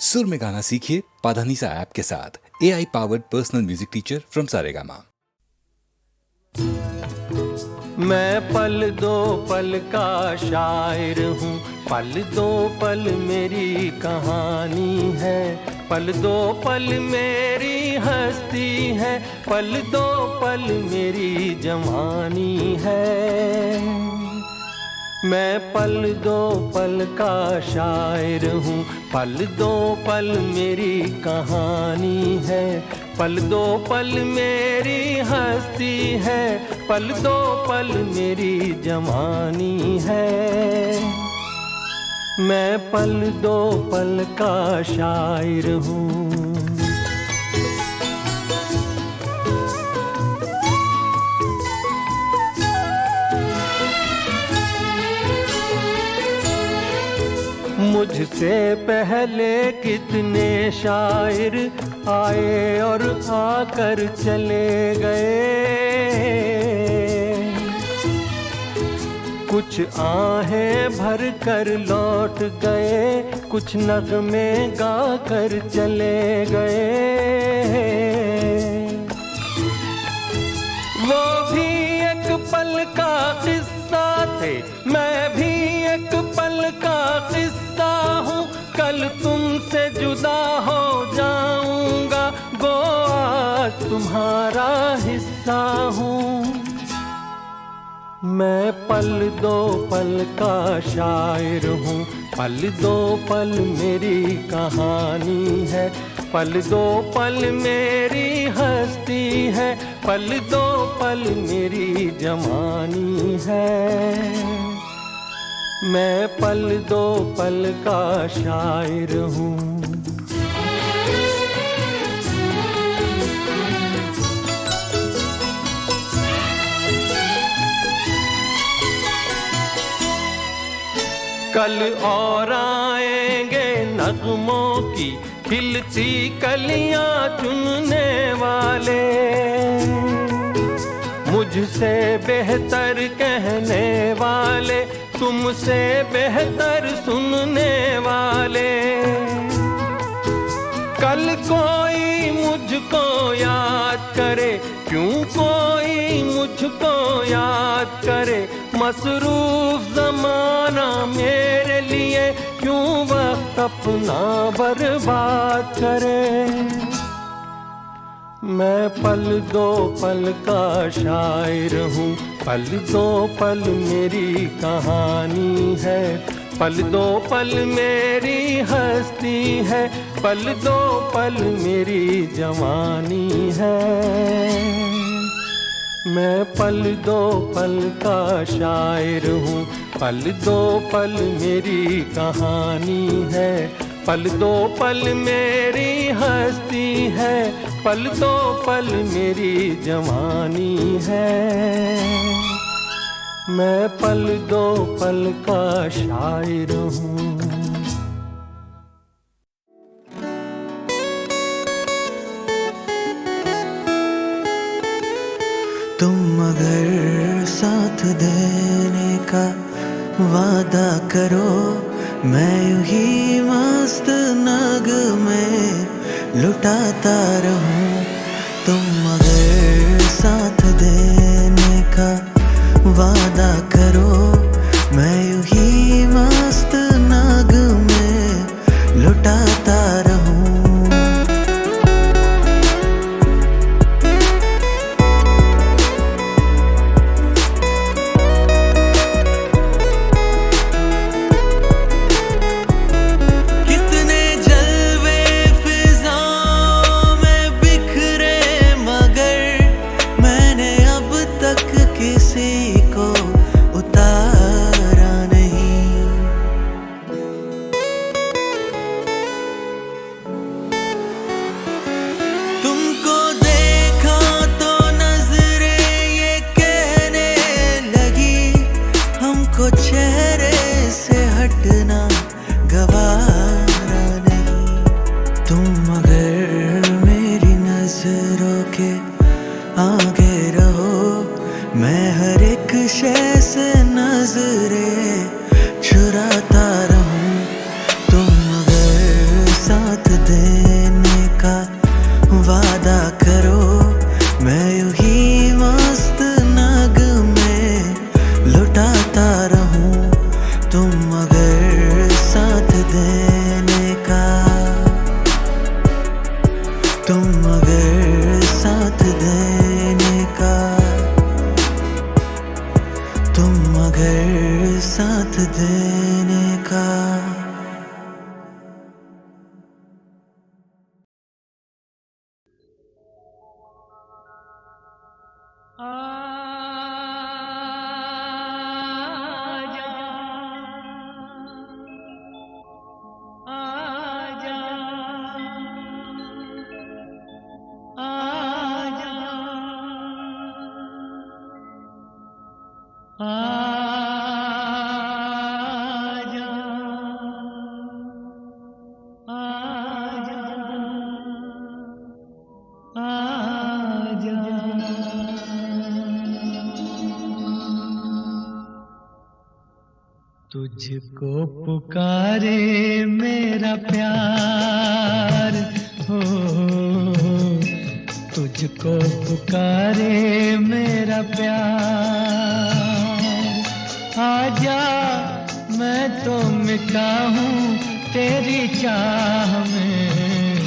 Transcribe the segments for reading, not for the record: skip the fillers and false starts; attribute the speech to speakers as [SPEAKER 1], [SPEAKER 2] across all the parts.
[SPEAKER 1] सुर में गाना सीखिए पाधानीसा ऐप के साथ। AI powered personal music teacher from Saregama.
[SPEAKER 2] मैं पल दो पल का शायर हूँ, पल दो पल मेरी कहानी है, पल दो पल मेरी हस्ती है, पल दो पल मेरी जवानी है। मैं पल दो पल का शायर हूँ, पल दो पल मेरी कहानी है, पल दो पल मेरी हस्ती है, पल दो पल मेरी जवानी है। मैं पल दो पल का शायर हूँ। मुझसे पहले कितने शायर आए और आकर चले गए, कुछ आहें भर कर लौट गए, कुछ नगमे गा कर चले गए। वो भी एक पल का किस्सा थे, मैं भी एक पल का किस्सा हूँ, कल तुमसे जुदा हो जाऊंगा, गो आज तुम्हारा हिस्सा हूँ। मैं पल दो पल का शायर हूँ, पल दो पल मेरी कहानी है, पल दो पल मेरी हस्ती है, पल दो पल मेरी जवानी है। मैं पल दो पल का शायर हूँ। कल और आएंगे नगमों की खिलती कलियां चुनने वाले, मुझसे बेहतर कहने वाले, तुमसे बेहतर सुनने वाले। कल कोई मुझको याद करे, क्यों कोई मुझको याद करे, मसरूफ ज़माना मेरे लिए क्यों वक्त अपना बर्बाद करे। मैं पल दो पल का शायर हूँ, पल दो पल मेरी कहानी है, पल दो पल मेरी हस्ती है, पल दो पल मेरी जवानी है। मैं पल दो पल का शायर हूँ, पल दो पल मेरी कहानी है, पल दो पल मेरी हस्ती है, पल दो पल मेरी जवानी है। मैं पल दो पल का शायर हूँ।
[SPEAKER 3] तुम अगर साथ देने का वादा करो, मैं यूं ही मस्त नगमे लुटाता रहूं। तुम अगर साथ देने का वादा करो, मैं यूं ही मस्त नगमे लुटाता रहूं। चुराता रहूं। तुम अगर साथ तुझको पुकारे मेरा प्यार हो, तुझको पुकारे मेरा प्यार। आजा मैं तो मिटा हूँ तेरी चाह में,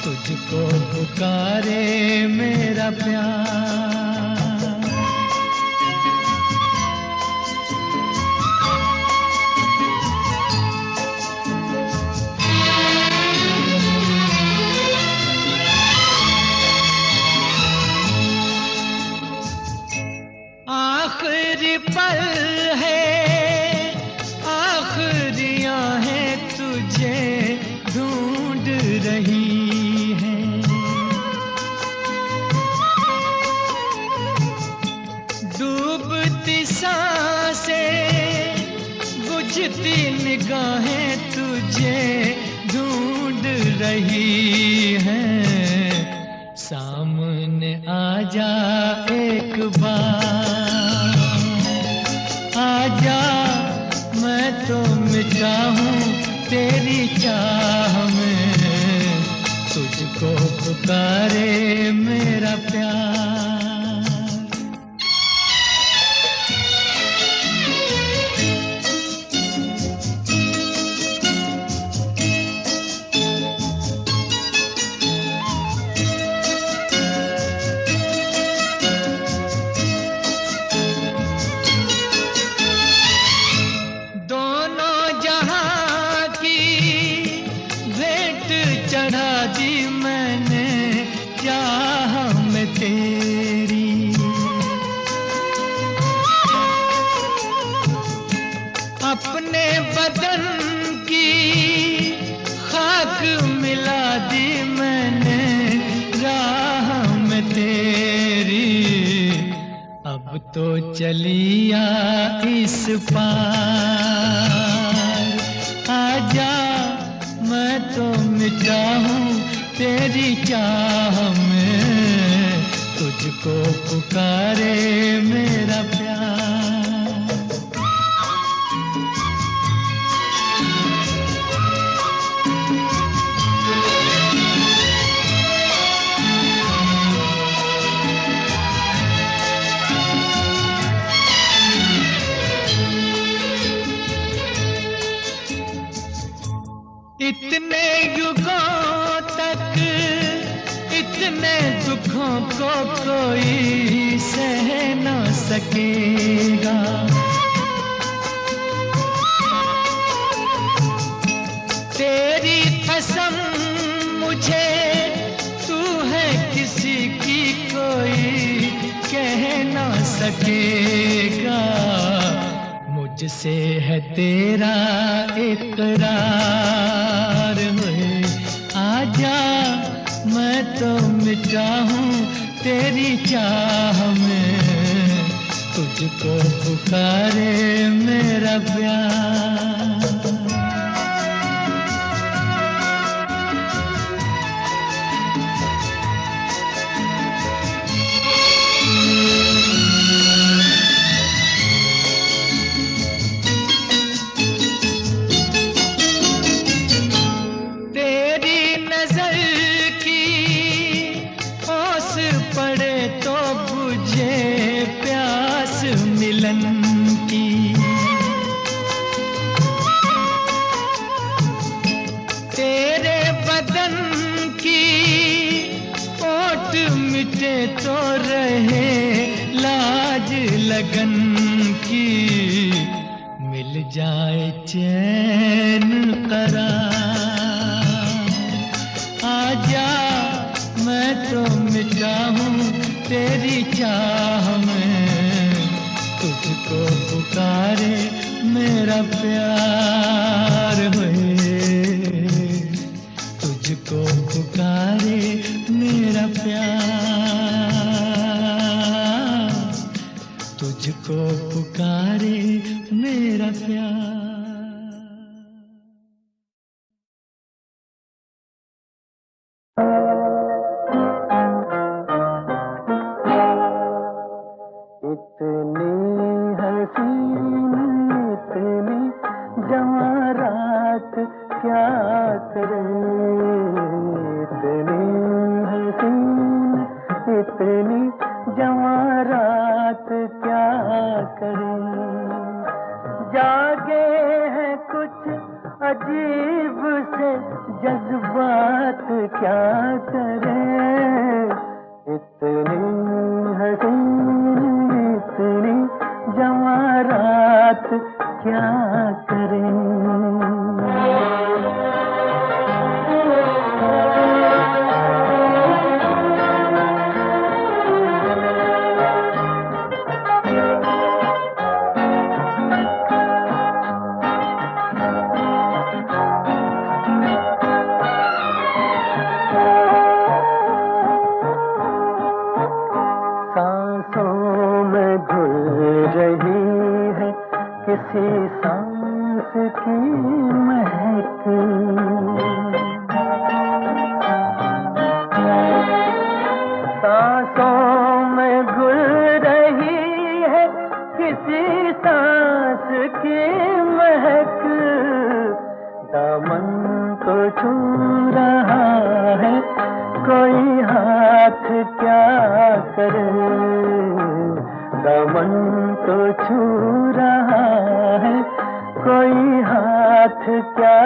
[SPEAKER 3] तुझको पुकारे मेरा प्यार। आखिरी पल है, आखिरियां हैं तुझे ढूंढ रही हैं। डूबती सांसें, बुझती निगाहें तुझे ढूंढ रही हैं। सामने आजा एक बार, आजा मैं तो मिटा हूँ तेरी चाह में, तुझको पुकारे मेरा प्यार। अपने बदन की खाक मिला दी मैंने राह में तेरी। अब तो चलिया इस पार, आजा मैं तो मिटा हूँ तेरी चाह में, तुझको पुकारे मेरा प्यार। इतने युगों तक इतने दुखों को कोई सह न सकेगा। तेरी कसम मुझे तू है किसी की कोई कह न सकेगा। मुझसे है तेरा इकरार है, आजा मैं तो मिटा हूँ तेरी चाह में, तुझको पुकारे मेरा प्यार। मिलन की तेरे बदन की ओट मिटे तो रहे लाज लगन की। मिल जाए चैन करार, आजा मैं तो मिटा हूँ तेरी चाह में, तुझको पुकारे मेरा प्यार होए, तुझको पुकारे मेरा प्यार, तुझको पुकारे मेरा प्यार।
[SPEAKER 2] जज्बात क्या करें, इतनी हसीन इतनी जवारात क्या करें। किसी सांस की महक, सांसों में घुल रही है किसी सांस की महक, दामन को छू रहा है कोई हाथ क्या करे, दामन को छू रहा है कोई हाथ क्या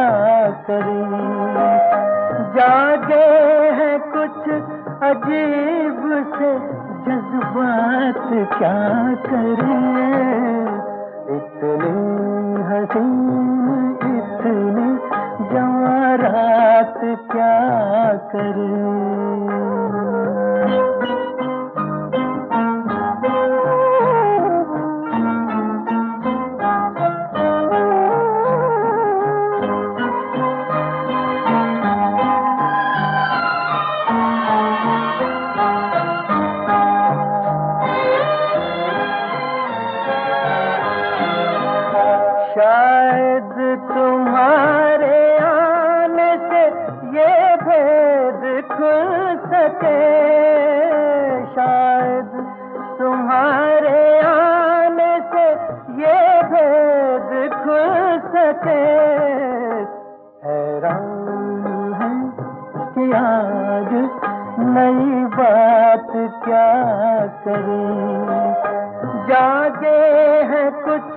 [SPEAKER 2] करे। जागे हैं कुछ अजीब से जज्बात क्या करें, इतनी हसीन इतनी जवारात क्या करें। शायद तुम्हारे आने से ये भेद खुल सके, शायद तुम्हारे आने से ये भेद खुल सके। हैरान है कि आज नई बात क्या करें, जागे हैं कुछ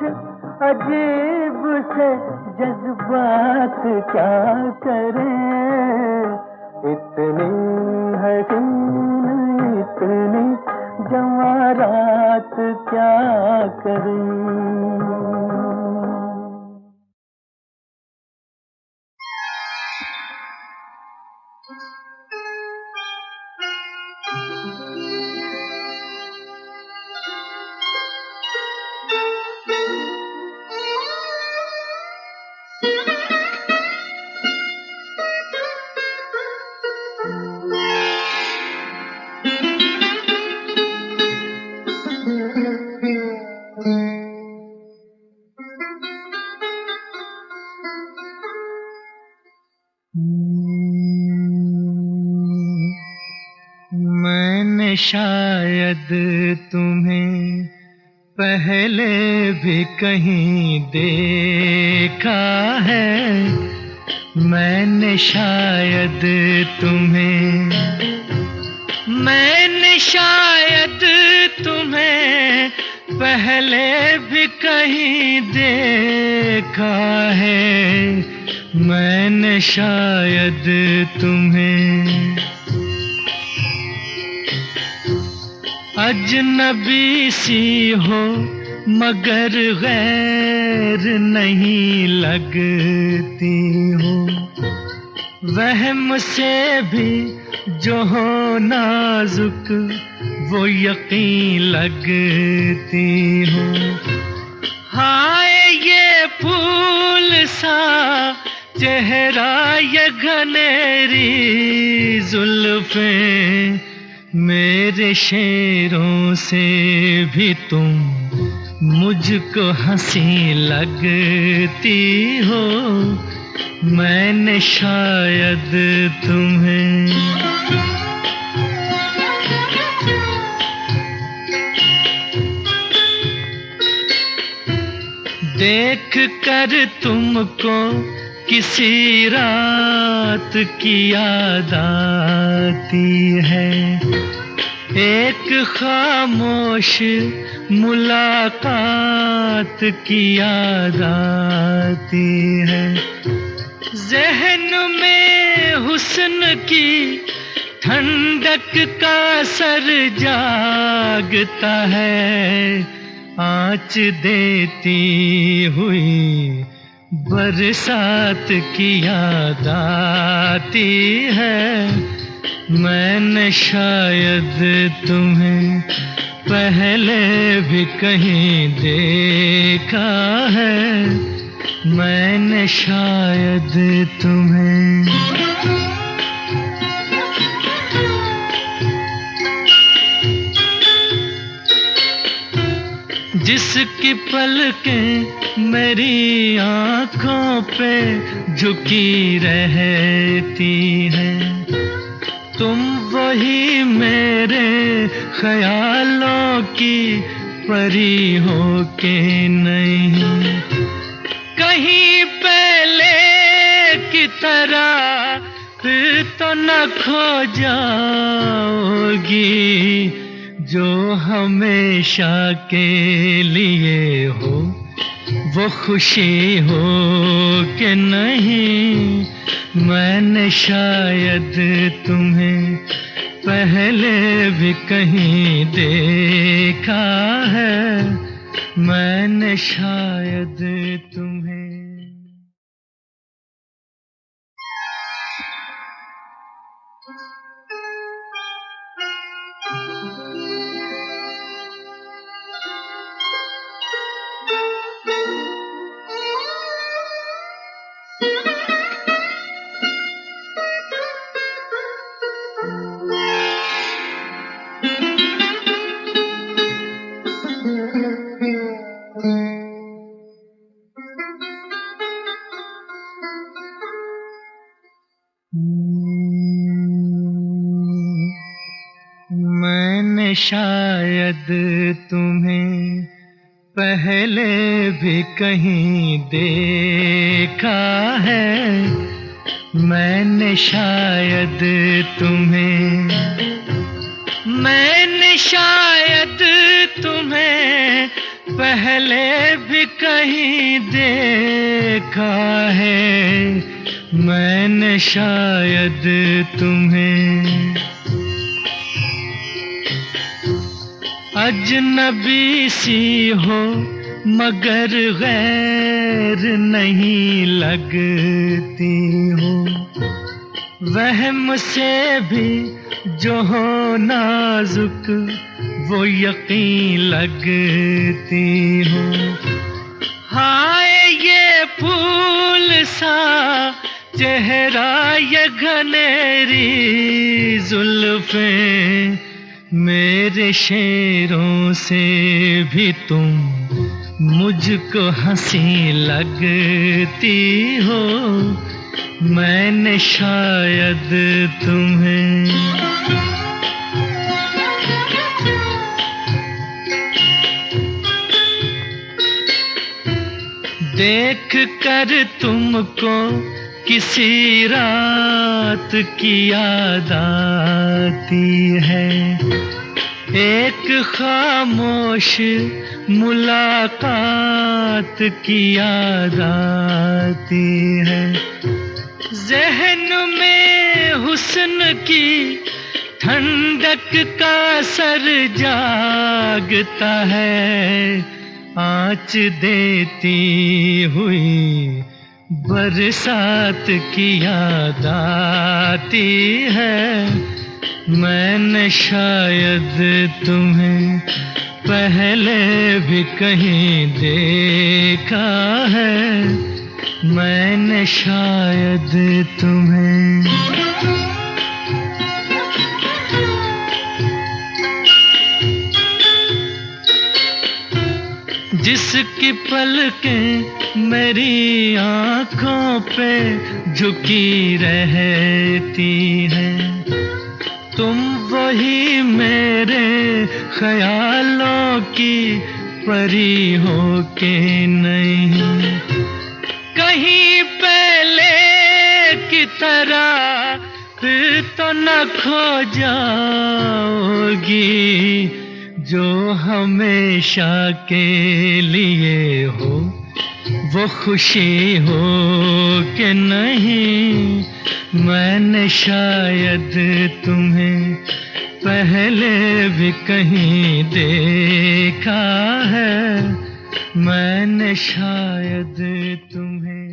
[SPEAKER 2] अजीब से जज्बात क्या करें, इतनी हसीन इतनी जवारात क्या करें।
[SPEAKER 3] मैंने शायद तुम्हें पहले भी कहीं देखा है, मैंने शायद तुम्हें पहले भी कहीं देखा है, मैंने शायद तुम्हें अजनबी सी हो मगर गैर नहीं लगती हो, वहम से भी जो हो नाजुक वो यकीन लगती हो। हाय ये फूल सा चेहरा ये घनेरी जुल्फें, मेरे शेरों से भी तुम मुझको हंसी लगती हो, मैंने शायद तुम्हें देख कर तुमको किसी रात की याद आती है, एक खामोश मुलाकात की याद आती है, ज़हन में हुस्न की ठंडक का असर जागता है, आँच देती हुई बरसात की याद आती है। मैंने शायद तुम्हें पहले भी कहीं देखा है, मैंने शायद तुम्हें। जिसकी पलकें मेरी आँखों पे झुकी रहती हैं, तुम वही मेरे ख्यालों की परी हो के नहीं, कहीं पहले की तरह फिर तो न खो जाओगी, जो हमेशा के लिए हो वो खुशी हो कि नहीं। मैंने शायद तुम्हें पहले भी कहीं देखा है, मैंने शायद तुम्हें। मैंने शायद तुम्हें पहले भी कहीं देखा है, मैंने शायद तुम्हें। मैंने शायद तुम्हें पहले भी कहीं देखा है, मैंने शायद तुम्हें। अजनबी सी हो मगर गैर नहीं लगती हो, वहम से भी जो हो नाजुक वो यकीन लगती हो। हाय ये फूल सा चेहरा, ये घनेरी जुल्फें, मेरे शेरों से भी तुम मुझको हंसी लगती हो, मैंने शायद तुम्हें। देख कर तुमको किसी रात की याद आती है, एक खामोश मुलाकात की याद आती है। ज़हन में हुस्न की ठंडक का असर जागता है, आँच देती हुई बरसात की याद आती है। मैंने शायद तुम्हें पहले भी कहीं देखा है, मैंने शायद तुम्हें। जिसकी पलकें मेरी आँखों पे झुकी रहती हैं, तुम वही मेरे ख्यालों की परी हो के नहीं, कहीं पहले की तरह फिर तो न खो जाओगी, जो हमेशा के लिए हो वो खुशी हो कि नहीं। मैंने शायद तुम्हें पहले भी कहीं देखा है, मैंने शायद तुम्हें